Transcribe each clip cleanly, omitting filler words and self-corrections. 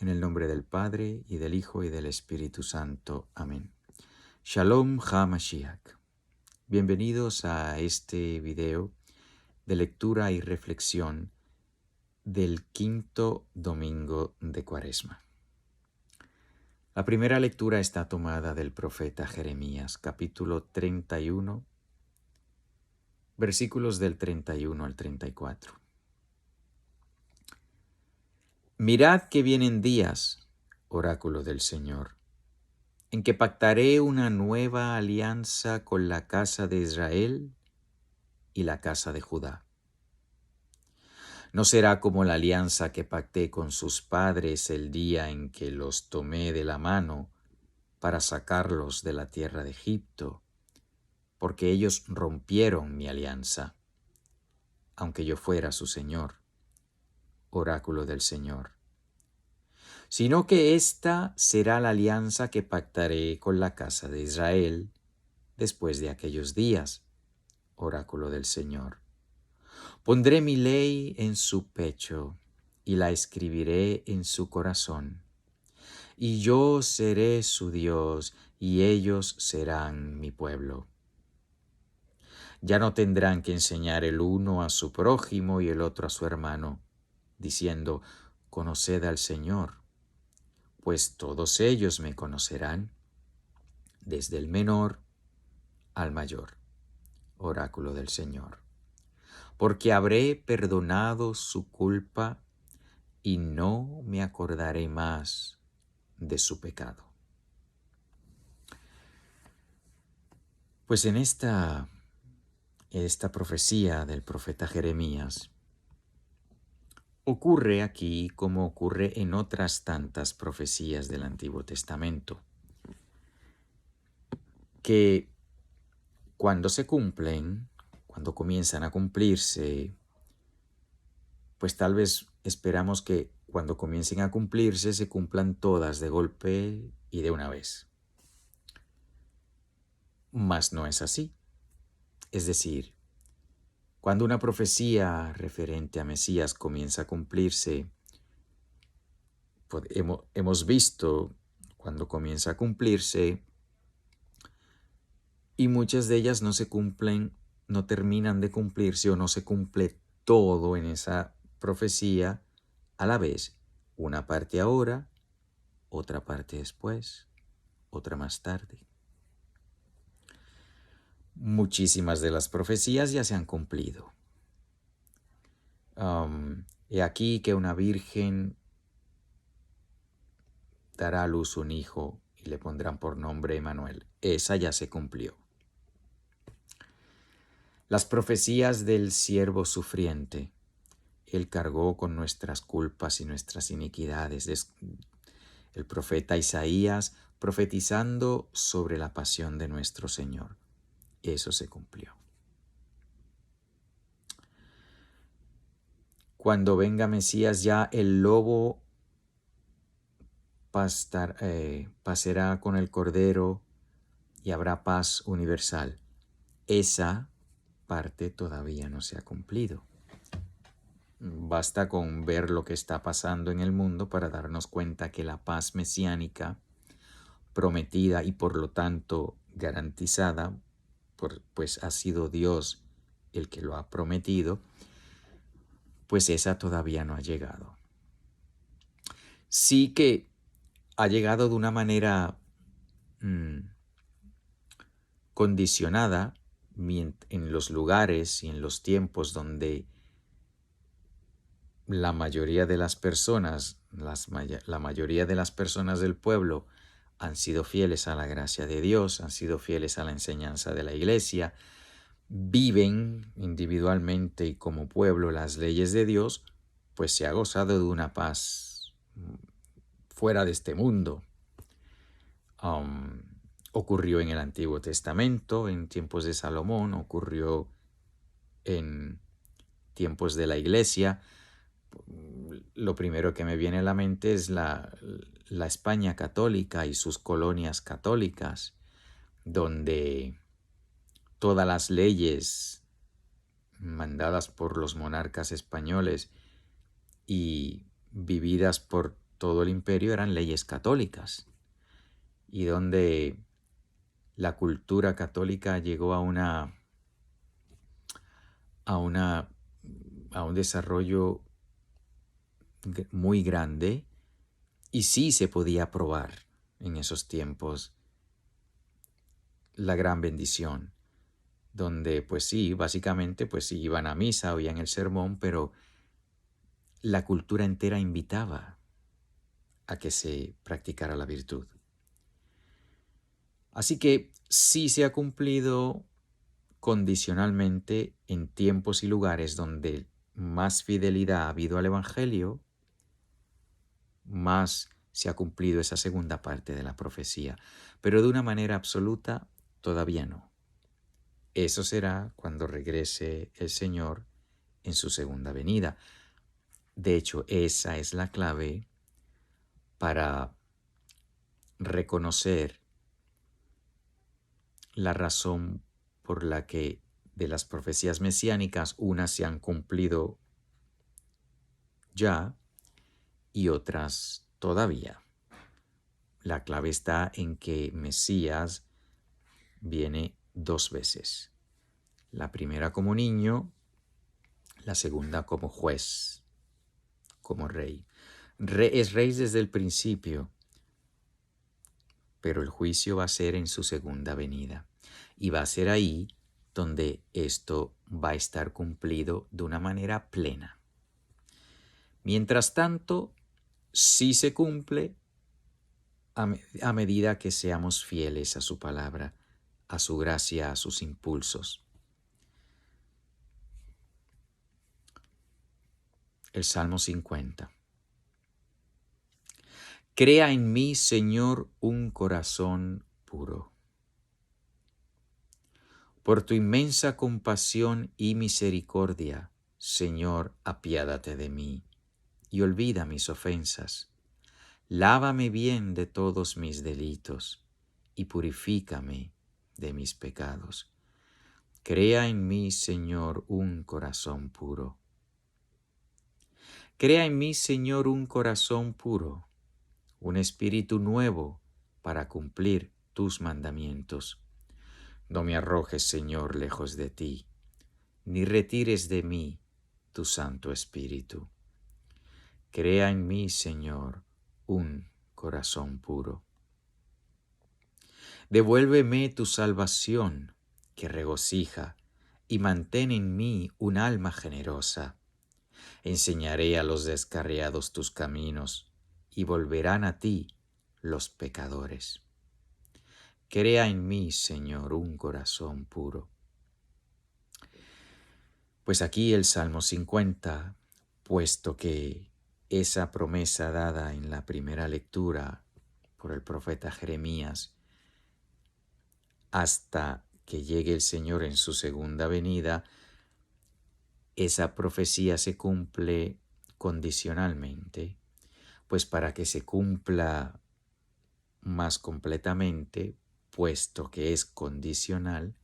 En el nombre del Padre, y del Hijo, y del Espíritu Santo. Amén. Shalom HaMashiach. Bienvenidos a este video de lectura y reflexión del quinto domingo de Cuaresma. La primera lectura está tomada del profeta Jeremías, capítulo 31, versículos del 31 al 34. Mirad que vienen días, oráculo del Señor, en que pactaré una nueva alianza con la casa de Israel y la casa de Judá. No será como la alianza que pacté con sus padres el día en que los tomé de la mano para sacarlos de la tierra de Egipto, porque ellos rompieron mi alianza, aunque yo fuera su Señor, oráculo del Señor. Sino que esta será la alianza que pactaré con la casa de Israel después de aquellos días, oráculo del Señor. Pondré mi ley en su pecho y la escribiré en su corazón. Y yo seré su Dios y ellos serán mi pueblo. Ya no tendrán que enseñar el uno a su prójimo y el otro a su hermano, diciendo, conoced al Señor, pues todos ellos me conocerán, desde el menor al mayor, oráculo del Señor. Porque habré perdonado su culpa y no me acordaré más de su pecado. Pues en esta profecía del profeta Jeremías, ocurre aquí como ocurre en otras tantas profecías del Antiguo Testamento, que cuando se cumplen, cuando comienzan a cumplirse, pues tal vez esperamos que cuando comiencen a cumplirse se cumplan todas de golpe y de una vez. Mas no es así. Es decir, cuando una profecía referente a Mesías comienza a cumplirse, hemos visto cuando comienza a cumplirse y muchas de ellas no se cumplen, no terminan de cumplirse o no se cumple todo en esa profecía a la vez. Una parte ahora, otra parte después, otra más tarde. Muchísimas de las profecías ya se han cumplido. He aquí que una virgen dará a luz un hijo y le pondrán por nombre Emmanuel. Esa ya se cumplió. Las profecías del siervo sufriente. Él cargó con nuestras culpas y nuestras iniquidades. El profeta Isaías profetizando sobre la pasión de nuestro Señor. Eso se cumplió. Cuando venga Mesías, ya el lobo pasará con el cordero y habrá paz universal. Esa parte todavía no se ha cumplido. Basta con ver lo que está pasando en el mundo para darnos cuenta que la paz mesiánica, prometida y por lo tanto garantizada, pues ha sido Dios el que lo ha prometido, pues esa todavía no ha llegado. Sí que ha llegado de una manera condicionada en los lugares y en los tiempos donde la mayoría de las personas, la mayoría de las personas del pueblo han sido fieles a la gracia de Dios, han sido fieles a la enseñanza de la Iglesia, viven individualmente y como pueblo las leyes de Dios, pues se ha gozado de una paz fuera de este mundo. Ocurrió en el Antiguo Testamento, en tiempos de Salomón, ocurrió en tiempos de la Iglesia. Lo primero que me viene a la mente es la España católica y sus colonias católicas, donde todas las leyes mandadas por los monarcas españoles y vividas por todo el imperio eran leyes católicas y donde la cultura católica llegó a una, a un desarrollo muy grande y sí se podía probar en esos tiempos la gran bendición, donde pues sí, básicamente pues sí iban a misa, oían el sermón, pero la cultura entera invitaba a que se practicara la virtud. Así que sí se ha cumplido condicionalmente en tiempos y lugares donde más fidelidad ha habido al Evangelio, más se ha cumplido esa segunda parte de la profecía, pero de una manera absoluta todavía no. Eso será cuando regrese el Señor en su segunda venida. De hecho, esa es la clave para reconocer la razón por la que de las profecías mesiánicas unas se han cumplido ya y otras todavía. La clave está en que Mesías viene dos veces. La primera como niño, la segunda como juez, como rey. Es rey desde el principio, pero el juicio va a ser en su segunda venida. Y va a ser ahí donde esto va a estar cumplido de una manera plena. Mientras tanto, sí se cumple a medida que seamos fieles a su palabra, a su gracia, a sus impulsos. El Salmo 50. Crea en mí, Señor, un corazón puro. Por tu inmensa compasión y misericordia, Señor, apiádate de mí y olvida mis ofensas. Lávame bien de todos mis delitos y purifícame de mis pecados. Crea en mí, Señor, un corazón puro. Crea en mí, Señor, un corazón puro, un espíritu nuevo para cumplir tus mandamientos. No me arrojes, Señor, lejos de ti, ni retires de mí tu Santo Espíritu. Crea en mí, Señor, un corazón puro. Devuélveme tu salvación, que regocija, y mantén en mí un alma generosa. Enseñaré a los descarriados tus caminos, y volverán a ti los pecadores. Crea en mí, Señor, un corazón puro. Pues aquí el Salmo 50, puesto que esa promesa dada en la primera lectura por el profeta Jeremías, hasta que llegue el Señor en su segunda venida, esa profecía se cumple condicionalmente, pues para que se cumpla más completamente, puesto que es condicional,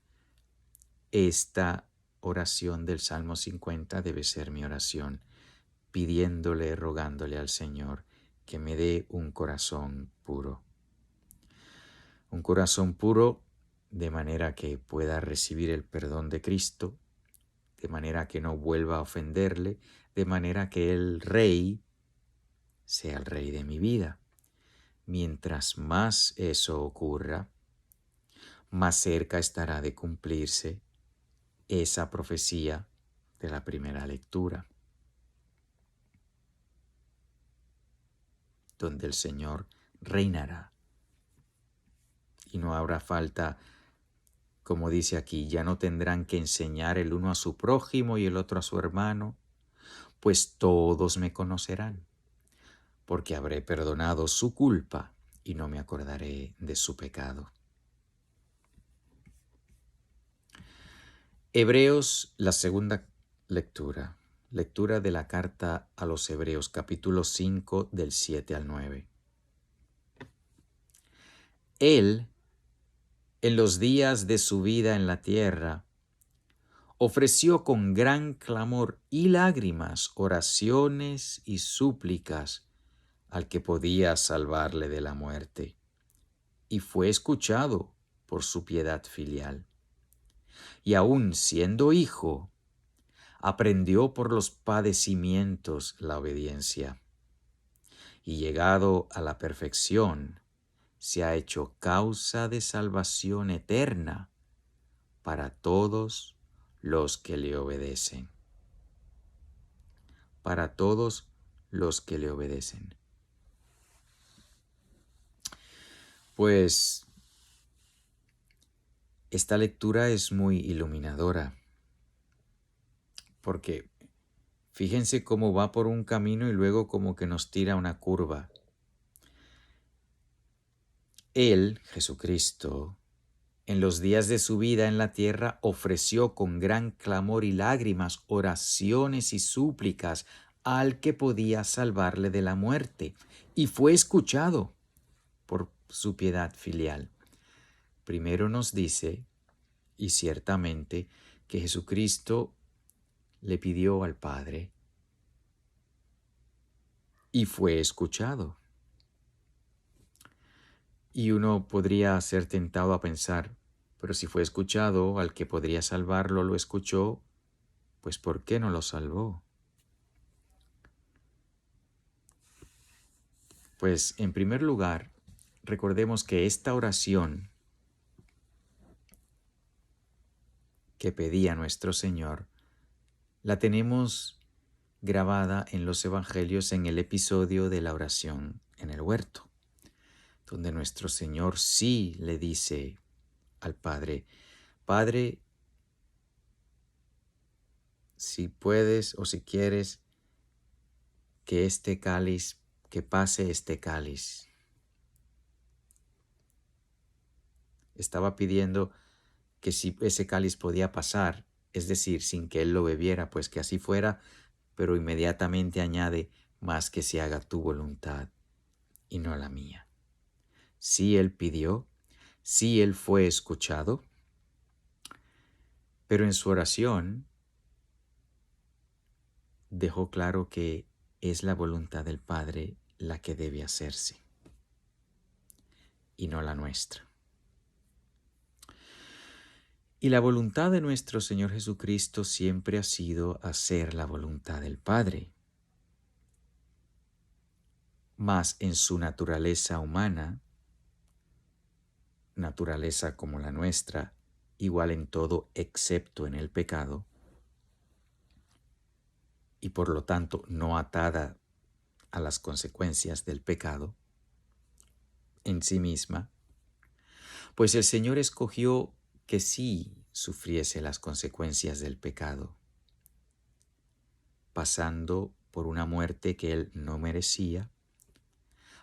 esta oración del Salmo 50 debe ser mi oración, pidiéndole, rogándole al Señor que me dé un corazón puro. Un corazón puro de manera que pueda recibir el perdón de Cristo, de manera que no vuelva a ofenderle, de manera que el Rey sea el Rey de mi vida. Mientras más eso ocurra, más cerca estará de cumplirse esa profecía de la primera lectura, donde el Señor reinará. Y no habrá falta, como dice aquí, ya no tendrán que enseñar el uno a su prójimo y el otro a su hermano, pues todos me conocerán, porque habré perdonado su culpa y no me acordaré de su pecado. Hebreos, la segunda lectura. Lectura de la carta a los Hebreos, capítulo 5, del 7 al 9. Él, en los días de su vida en la tierra, ofreció con gran clamor y lágrimas oraciones y súplicas al que podía salvarle de la muerte, y fue escuchado por su piedad filial. Y aun siendo hijo, aprendió por los padecimientos la obediencia, y llegado a la perfección, se ha hecho causa de salvación eterna para todos los que le obedecen. Para todos los que le obedecen. Pues esta lectura es muy iluminadora, porque fíjense cómo va por un camino y luego como que nos tira una curva. Él, Jesucristo, en los días de su vida en la tierra, ofreció con gran clamor y lágrimas oraciones y súplicas al que podía salvarle de la muerte, y fue escuchado por su piedad filial. Primero nos dice, y ciertamente, que Jesucristo le pidió al Padre y fue escuchado. Y uno podría ser tentado a pensar, pero si fue escuchado, al que podría salvarlo lo escuchó, pues ¿por qué no lo salvó? Pues en primer lugar, recordemos que esta oración que pedía nuestro Señor, la tenemos grabada en los Evangelios en el episodio de la oración en el huerto, donde nuestro Señor sí le dice al Padre, Padre, si puedes o si quieres que este cáliz, que pase este cáliz. Estaba pidiendo que si ese cáliz podía pasar, es decir, sin que él lo bebiera, pues que así fuera, pero inmediatamente añade, más que se haga tu voluntad y no la mía. Sí él pidió, sí él fue escuchado, pero en su oración dejó claro que es la voluntad del Padre la que debe hacerse y no la nuestra. Y la voluntad de nuestro Señor Jesucristo siempre ha sido hacer la voluntad del Padre. Mas en su naturaleza humana, naturaleza como la nuestra, igual en todo excepto en el pecado, y por lo tanto no atada a las consecuencias del pecado en sí misma, pues el Señor escogió que sí sufriese las consecuencias del pecado, pasando por una muerte que Él no merecía,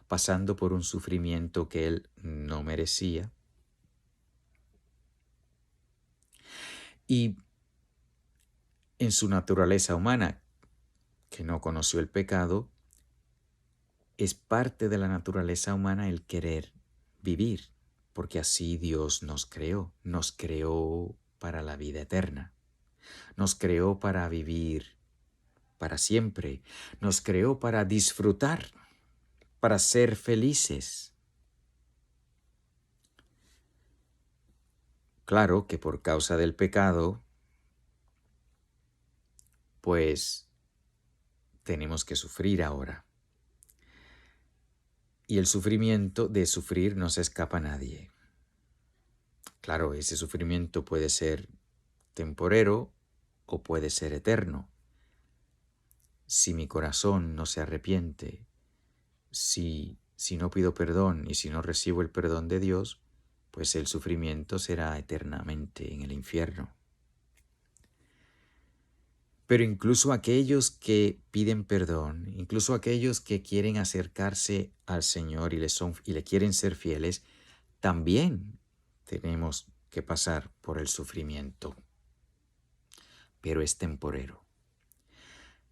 pasando por un sufrimiento que Él no merecía, y en su naturaleza humana, que no conoció el pecado, es parte de la naturaleza humana el querer vivir, porque así Dios nos creó para la vida eterna, nos creó para vivir para siempre, nos creó para disfrutar, para ser felices. Claro que por causa del pecado, pues tenemos que sufrir ahora. Y el sufrimiento de sufrir no se escapa a nadie. Claro, ese sufrimiento puede ser temporero o puede ser eterno. Si mi corazón no se arrepiente, si no pido perdón y si no recibo el perdón de Dios, pues el sufrimiento será eternamente en el infierno. Pero incluso aquellos que piden perdón, incluso aquellos que quieren acercarse al Señor y le quieren ser fieles, también tenemos que pasar por el sufrimiento. Pero es temporero.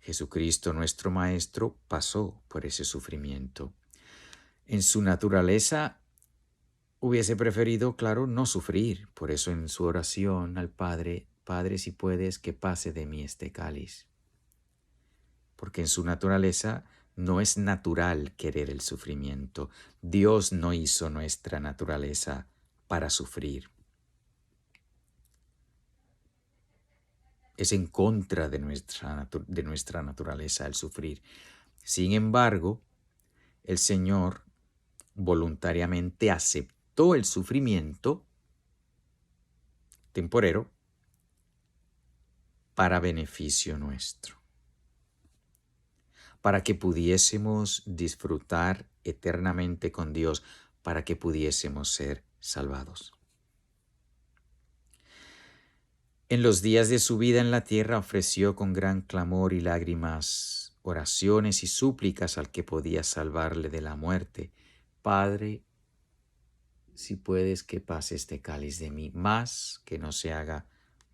Jesucristo, nuestro Maestro, pasó por ese sufrimiento. En su naturaleza hubiese preferido, claro, no sufrir. Por eso en su oración al Padre, Padre, si puedes, que pase de mí este cáliz. Porque en su naturaleza No es natural querer el sufrimiento. Dios no hizo nuestra naturaleza para sufrir. Es en contra de nuestra naturaleza el sufrir. Sin embargo, el Señor voluntariamente aceptó el sufrimiento temporero para beneficio nuestro, para que pudiésemos disfrutar eternamente con Dios, para que pudiésemos ser salvados. En los días de su vida en la tierra ofreció con gran clamor y lágrimas oraciones y súplicas al que podía salvarle de la muerte. Padre, si puedes que pase este cáliz de mí, mas que no se haga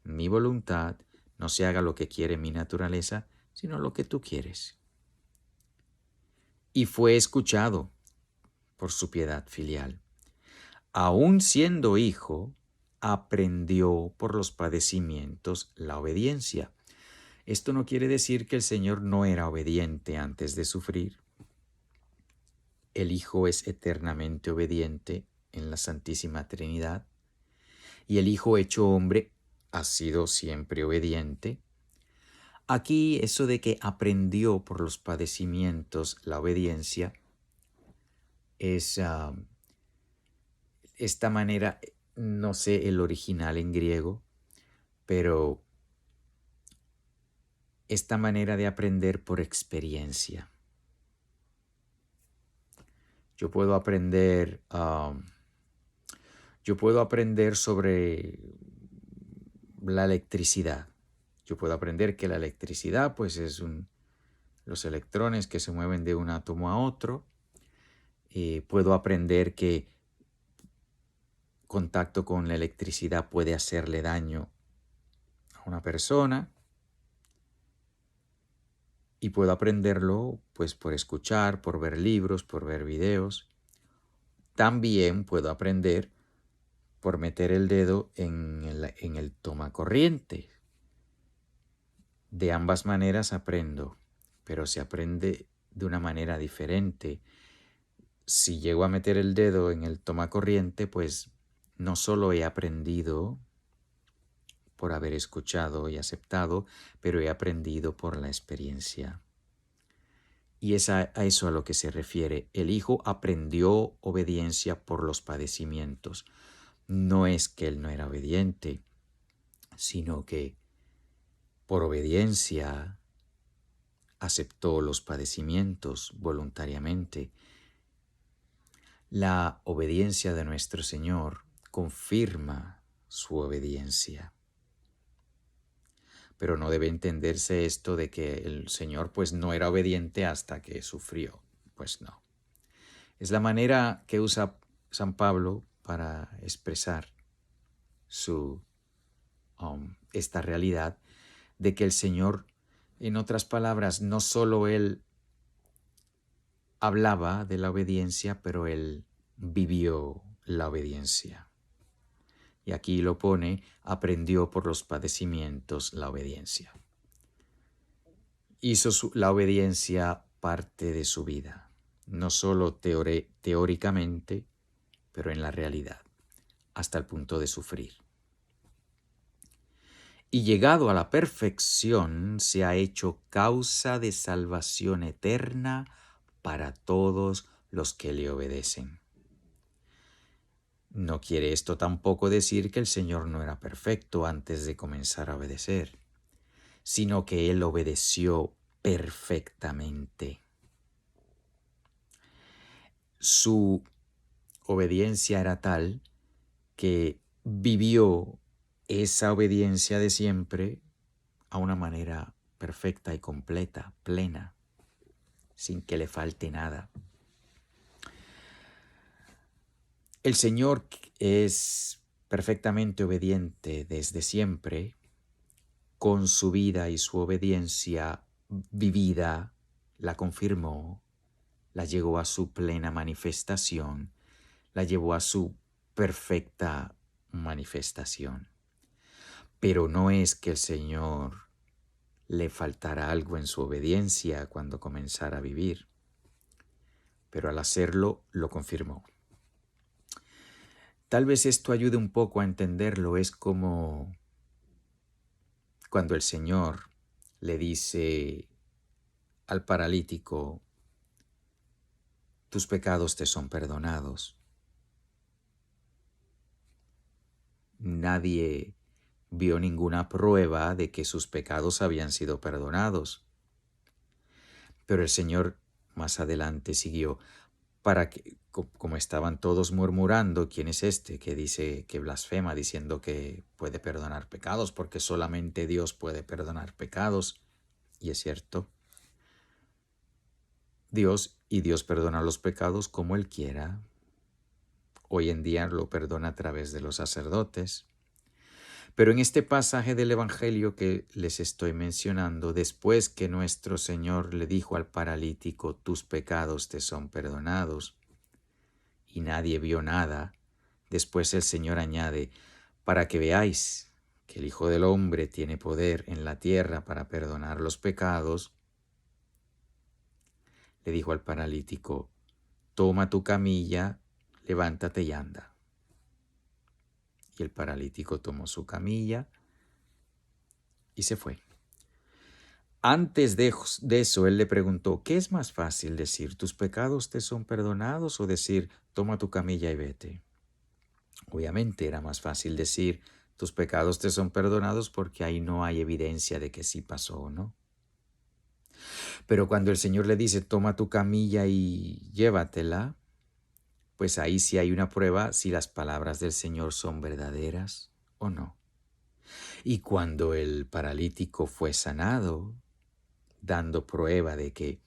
mi voluntad, no se haga lo que quiere mi naturaleza, sino lo que tú quieres. Y fue escuchado por su piedad filial. Aun siendo hijo, aprendió por los padecimientos la obediencia. Esto no quiere decir que el Señor no era obediente antes de sufrir. El Hijo es eternamente obediente en la Santísima Trinidad y el Hijo hecho hombre ha sido siempre obediente. Aquí eso de que aprendió por los padecimientos la obediencia es esta manera, no sé el original en griego, pero esta manera de aprender por experiencia. Yo puedo aprender sobre la electricidad. Yo puedo aprender que la electricidad pues es los electrones que se mueven de un átomo a otro. Puedo aprender que contacto con la electricidad puede hacerle daño a una persona. Y puedo aprenderlo pues por escuchar, por ver libros, por ver videos. También puedo aprender por meter el dedo en el tomacorriente. De ambas maneras aprendo, pero se aprende de una manera diferente. Si llego a meter el dedo en el tomacorriente, pues no solo he aprendido por haber escuchado y aceptado, pero he aprendido por la experiencia. Y es a eso a lo que se refiere. El Hijo aprendió obediencia por los padecimientos. No es que Él no era obediente, sino que por obediencia aceptó los padecimientos voluntariamente. La obediencia de nuestro Señor confirma su obediencia. Pero no debe entenderse esto de que el Señor pues no era obediente hasta que sufrió. Pues no. Es la manera que usa San Pablo para expresar esta realidad de que el Señor, en otras palabras, no solo Él hablaba de la obediencia, pero Él vivió la obediencia. Y aquí lo pone, aprendió por los padecimientos la obediencia. Hizo la obediencia parte de su vida, no solo teóricamente, pero en la realidad, hasta el punto de sufrir. Y llegado a la perfección, se ha hecho causa de salvación eterna para todos los que le obedecen. No quiere esto tampoco decir que el Señor no era perfecto antes de comenzar a obedecer, sino que Él obedeció perfectamente. Su obediencia era tal que vivió esa obediencia de siempre a una manera perfecta y completa, plena, sin que le falte nada. El Señor es perfectamente obediente desde siempre, con su vida y su obediencia vivida, la confirmó, la llevó a su plena manifestación, la llevó a su perfecta manifestación. Pero no es que el Señor le faltara algo en su obediencia cuando comenzara a vivir. pero al hacerlo lo confirmó. Tal vez esto ayude un poco a entenderlo. Es como cuando el Señor le dice al paralítico, tus pecados te son perdonados. Nadie vio ninguna prueba de que sus pecados habían sido perdonados. Pero el Señor más adelante siguió, para que, como estaban todos murmurando, ¿quién es este que dice, que blasfema diciendo que puede perdonar pecados? Porque solamente Dios puede perdonar pecados. Y es cierto, Dios perdona los pecados como Él quiera. Hoy en día lo perdona a través de los sacerdotes. Pero en este pasaje del Evangelio que les estoy mencionando, después que nuestro Señor le dijo al paralítico, tus pecados te son perdonados, y nadie vio nada, después el Señor añade, para que veáis que el Hijo del Hombre tiene poder en la tierra para perdonar los pecados, le dijo al paralítico, toma tu camilla, levántate y anda. Y el paralítico tomó su camilla y se fue. Antes de eso, él le preguntó, ¿qué es más fácil decir, tus pecados te son perdonados, o decir, toma tu camilla y vete? Obviamente era más fácil decir, tus pecados te son perdonados, porque ahí no hay evidencia de que sí pasó o no. Pero cuando el Señor le dice, toma tu camilla y llévatela, pues ahí sí hay una prueba si las palabras del Señor son verdaderas o no. Y cuando el paralítico fue sanado, dando prueba de que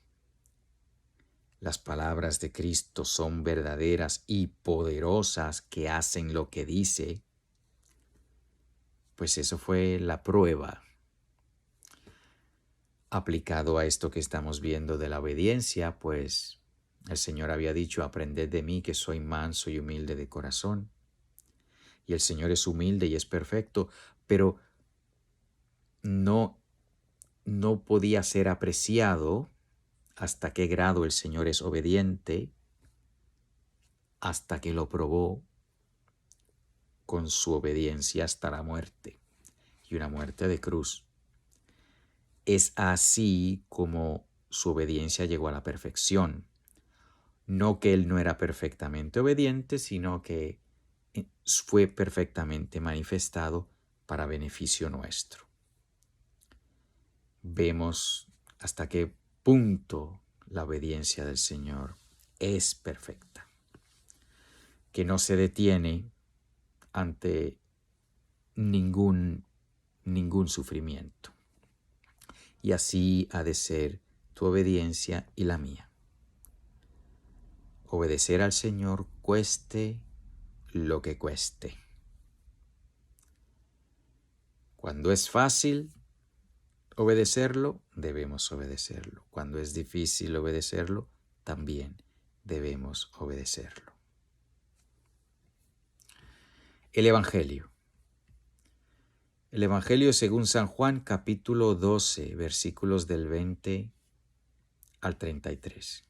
las palabras de Cristo son verdaderas y poderosas, que hacen lo que dice, pues eso fue la prueba. Aplicado a esto que estamos viendo de la obediencia, pues el Señor había dicho, aprended de mí que soy manso y humilde de corazón. Y el Señor es humilde y es perfecto, pero no podía ser apreciado hasta qué grado el Señor es obediente, hasta que lo probó con su obediencia hasta la muerte, y una muerte de cruz. Es así como su obediencia llegó a la perfección. No que Él no era perfectamente obediente, sino que fue perfectamente manifestado para beneficio nuestro. Vemos hasta qué punto la obediencia del Señor es perfecta, que no se detiene ante ningún sufrimiento. Y así ha de ser tu obediencia y la mía. Obedecer al Señor cueste lo que cueste. Cuando es fácil obedecerlo, debemos obedecerlo. Cuando es difícil obedecerlo, también debemos obedecerlo. El Evangelio. El Evangelio según San Juan, capítulo 12, versículos del 20 al 33.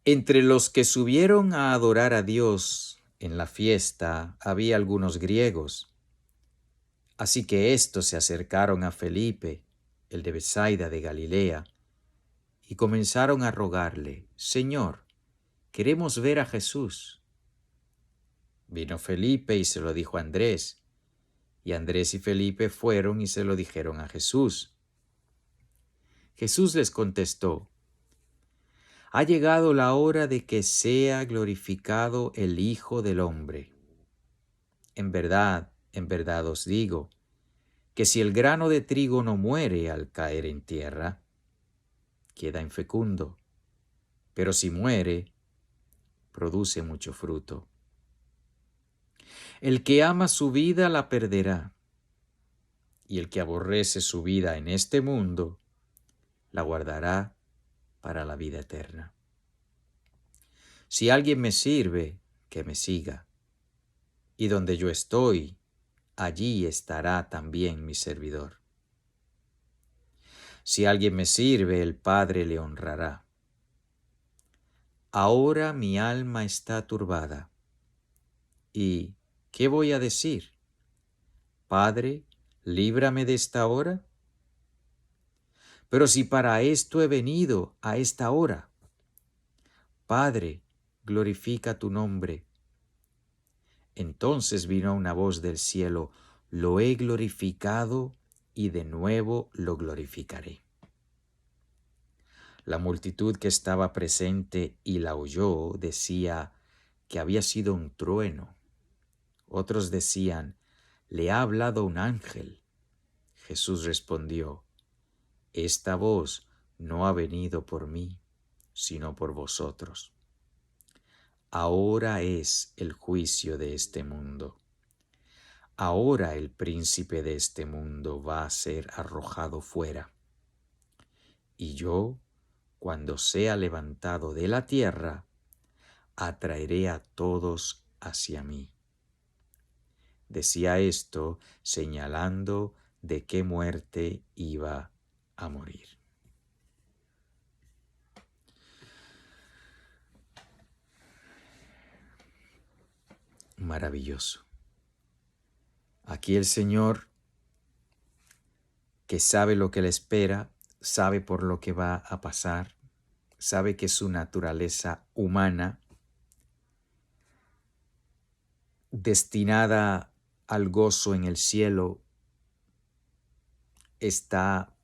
Entre los que subieron a adorar a Dios en la fiesta había algunos griegos. Así que éstos se acercaron a Felipe, el de Betsaida de Galilea, y comenzaron a rogarle, Señor, queremos ver a Jesús. Vino Felipe y se lo dijo a Andrés, y Andrés y Felipe fueron y se lo dijeron a Jesús. Jesús les contestó, ha llegado la hora de que sea glorificado el Hijo del Hombre. En verdad os digo, que si el grano de trigo no muere al caer en tierra, queda infecundo, pero si muere, produce mucho fruto. El que ama su vida la perderá, y el que aborrece su vida en este mundo, la guardará para la vida eterna. Si alguien me sirve, que me siga, y donde yo estoy, allí estará también mi servidor. Si alguien me sirve, el Padre le honrará. Ahora mi alma está turbada. ¿Y qué voy a decir? Padre, líbrame de esta hora. Pero si para esto he venido a esta hora. Padre, glorifica tu nombre. Entonces vino una voz del cielo, lo he glorificado y de nuevo lo glorificaré. La multitud que estaba presente y la oyó decía que había sido un trueno. Otros decían, le ha hablado un ángel. Jesús respondió, esta voz no ha venido por mí, sino por vosotros. Ahora es el juicio de este mundo. Ahora el príncipe de este mundo va a ser arrojado fuera. Y yo, cuando sea levantado de la tierra, atraeré a todos hacia mí. Decía esto señalando de qué muerte iba a morir. Maravilloso. Aquí el Señor, que sabe lo que le espera, sabe por lo que va a pasar, sabe que su naturaleza humana, destinada al gozo en el cielo, está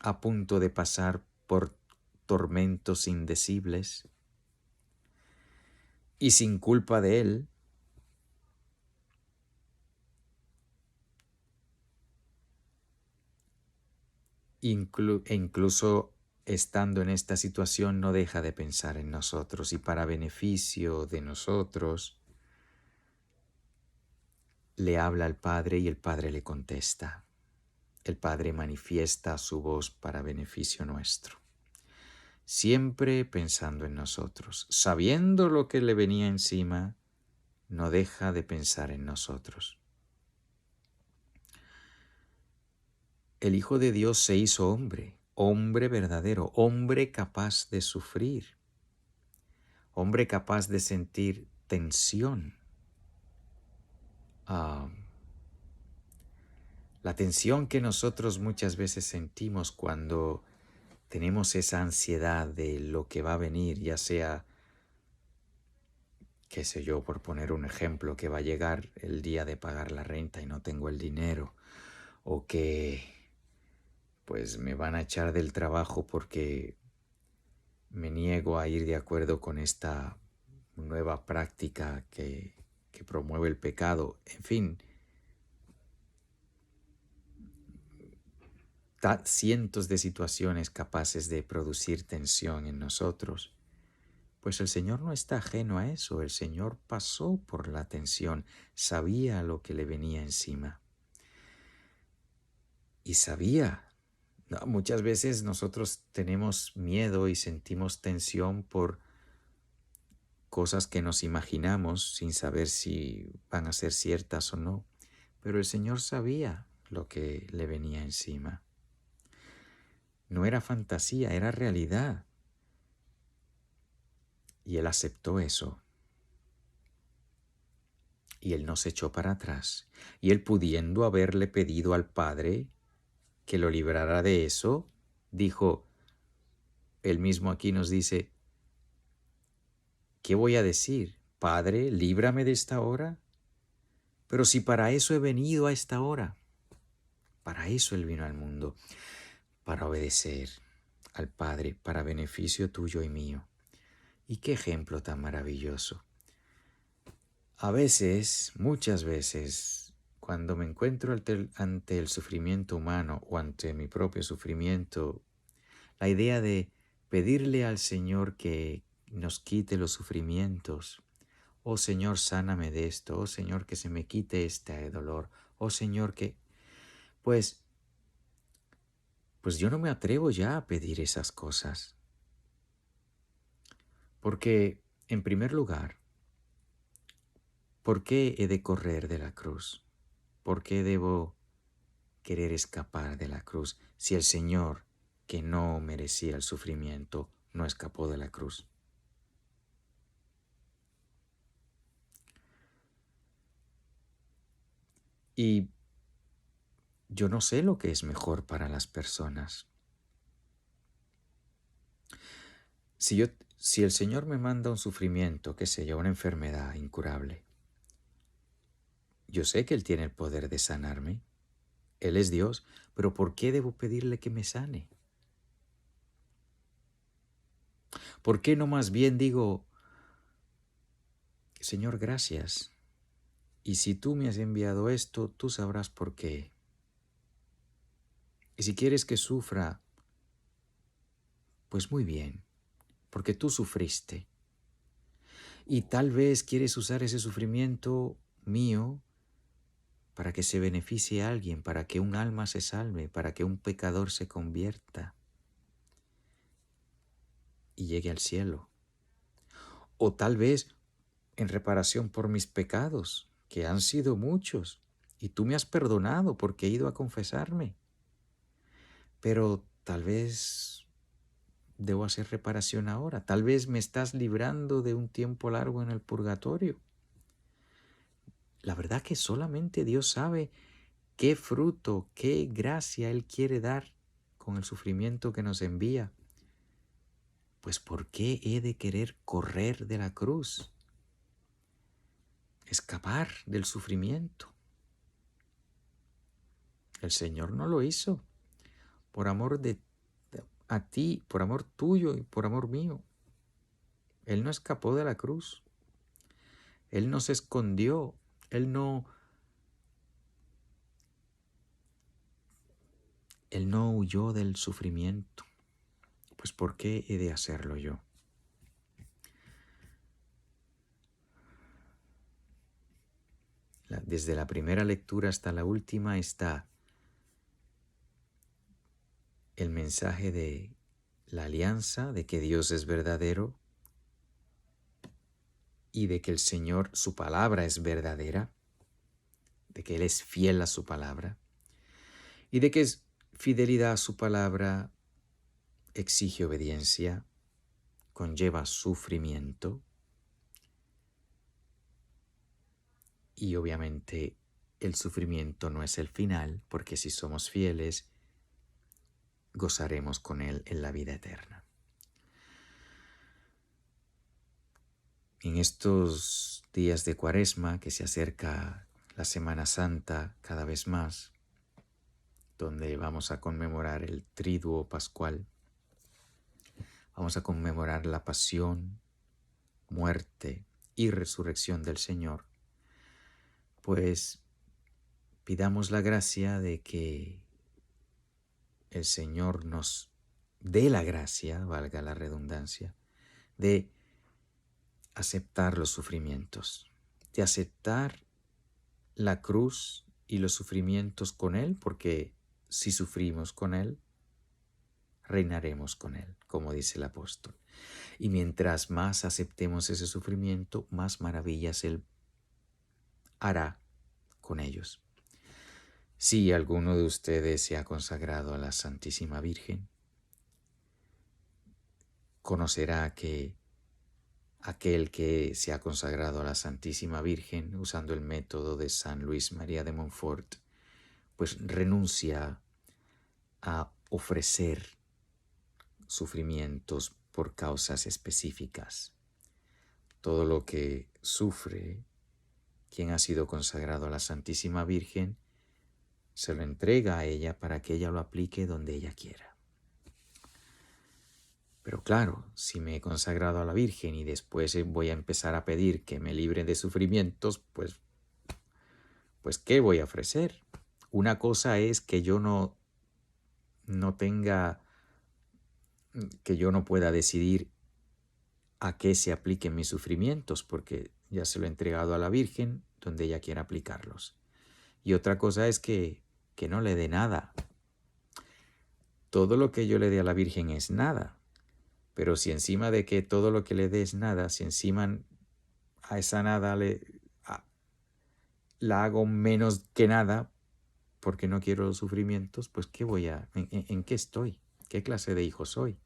a punto de pasar por tormentos indecibles y sin culpa de él, incluso estando en esta situación no deja de pensar en nosotros y para beneficio de nosotros le habla al Padre y el Padre le contesta. El Padre manifiesta su voz para beneficio nuestro, siempre pensando en nosotros, sabiendo lo que le venía encima, no deja de pensar en nosotros. El Hijo de Dios se hizo hombre, hombre verdadero, hombre capaz de sufrir, hombre capaz de sentir tensión. La tensión que nosotros muchas veces sentimos cuando tenemos esa ansiedad de lo que va a venir, ya sea, qué sé yo, por poner un ejemplo, que va a llegar el día de pagar la renta y no tengo el dinero, o que pues me van a echar del trabajo porque me niego a ir de acuerdo con esta nueva práctica que promueve el pecado. En fin, cientos de situaciones capaces de producir tensión en nosotros. Pues el Señor no está ajeno a eso. El Señor pasó por la tensión, sabía lo que le venía encima. Y sabía. No, muchas veces nosotros tenemos miedo y sentimos tensión por cosas que nos imaginamos sin saber si van a ser ciertas o no. Pero el Señor sabía lo que le venía encima. No era fantasía, era realidad. Y Él aceptó eso. Y Él no se echó para atrás. Y Él, pudiendo haberle pedido al Padre que lo librara de eso, dijo, Él mismo aquí nos dice, ¿qué voy a decir? Padre, líbrame de esta hora. Pero si para eso he venido a esta hora, para eso Él vino al mundo, para obedecer al Padre, para beneficio tuyo y mío. Y qué ejemplo tan maravilloso. A veces, muchas veces, cuando me encuentro ante el sufrimiento humano o ante mi propio sufrimiento, la idea de pedirle al Señor que nos quite los sufrimientos. Oh Señor, sáname de esto. Oh Señor, que se me quite este dolor. Oh Señor, que... Pues yo no me atrevo ya a pedir esas cosas. Porque, en primer lugar, ¿por qué he de correr de la cruz? ¿Por qué debo querer escapar de la cruz si el Señor, que no merecía el sufrimiento, no escapó de la cruz? Y yo no sé lo que es mejor para las personas. Si el Señor me manda un sufrimiento, qué sé yo, una enfermedad incurable, yo sé que Él tiene el poder de sanarme. Él es Dios, pero ¿por qué debo pedirle que me sane? ¿Por qué no más bien digo, Señor, gracias? Y si tú me has enviado esto, tú sabrás por qué. Y si quieres que sufra, pues muy bien, porque tú sufriste. Y tal vez quieres usar ese sufrimiento mío para que se beneficie a alguien, para que un alma se salve, para que un pecador se convierta y llegue al cielo. O tal vez en reparación por mis pecados, que han sido muchos, y tú me has perdonado porque he ido a confesarme. Pero tal vez debo hacer reparación ahora. Tal vez me estás librando de un tiempo largo en el purgatorio. La verdad que solamente Dios sabe qué fruto, qué gracia Él quiere dar con el sufrimiento que nos envía. Pues ¿por qué he de querer correr de la cruz? Escapar del sufrimiento. El Señor no lo hizo por amor a ti, por amor tuyo y por amor mío. Él no escapó de la cruz. Él no se escondió. Él no huyó del sufrimiento. Pues ¿por qué he de hacerlo yo? Desde la primera lectura hasta la última está el mensaje de la alianza, de que Dios es verdadero y de que el Señor, su palabra es verdadera, de que Él es fiel a su palabra y de que fidelidad a su palabra exige obediencia, conlleva sufrimiento y obviamente el sufrimiento no es el final, porque si somos fieles, gozaremos con Él en la vida eterna. En estos días de Cuaresma, que se acerca la Semana Santa cada vez más, donde vamos a conmemorar el Triduo Pascual, vamos a conmemorar la pasión, muerte y resurrección del Señor, pues pidamos la gracia de que el Señor nos dé la gracia, valga la redundancia, de aceptar los sufrimientos, de aceptar la cruz y los sufrimientos con Él, porque si sufrimos con Él, reinaremos con Él, como dice el apóstol. Y mientras más aceptemos ese sufrimiento, más maravillas Él hará con ellos. Si alguno de ustedes se ha consagrado a la Santísima Virgen, conocerá que aquel que se ha consagrado a la Santísima Virgen usando el método de San Luis María de Montfort, pues renuncia a ofrecer sufrimientos por causas específicas. Todo lo que sufre quien ha sido consagrado a la Santísima Virgen, se lo entrega a ella para que ella lo aplique donde ella quiera. Pero claro, si me he consagrado a la Virgen y después voy a empezar a pedir que me libre de sufrimientos, pues ¿qué voy a ofrecer? Una cosa es que yo no tenga, que yo no pueda decidir a qué se apliquen mis sufrimientos, porque ya se lo he entregado a la Virgen donde ella quiera aplicarlos. Y otra cosa es que no le dé nada. Todo lo que yo le dé a la Virgen es nada. Pero si encima de que todo lo que le dé es nada, si encima a esa nada la hago menos que nada, porque no quiero los sufrimientos, pues ¿en qué estoy? ¿Qué clase de hijo soy?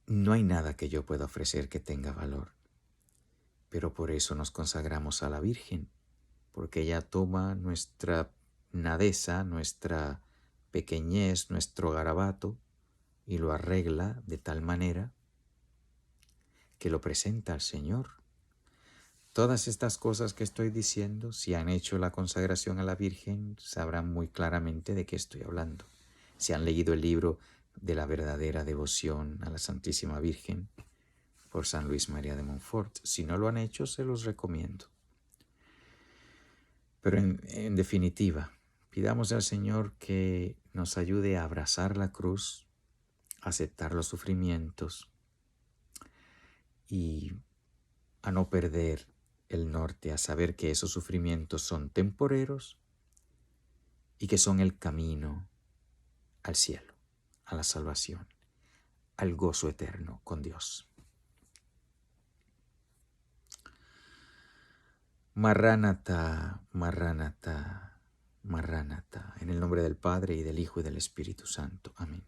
No hay nada que yo pueda ofrecer que tenga valor. Pero por eso nos consagramos a la Virgen, porque ella toma nuestra nadeza, nuestra pequeñez, nuestro garabato, y lo arregla de tal manera que lo presenta al Señor. Todas estas cosas que estoy diciendo, si han hecho la consagración a la Virgen, sabrán muy claramente de qué estoy hablando. Si han leído el libro de la verdadera devoción a la Santísima Virgen por San Luis María de Montfort. Si no lo han hecho, se los recomiendo. Pero en definitiva, pidamos al Señor que nos ayude a abrazar la cruz, a aceptar los sufrimientos y a no perder el norte, a saber que esos sufrimientos son temporeros y que son el camino al cielo, a la salvación, al gozo eterno con Dios. Marránata, Marránata, Marránata, en el nombre del Padre y del Hijo y del Espíritu Santo. Amén.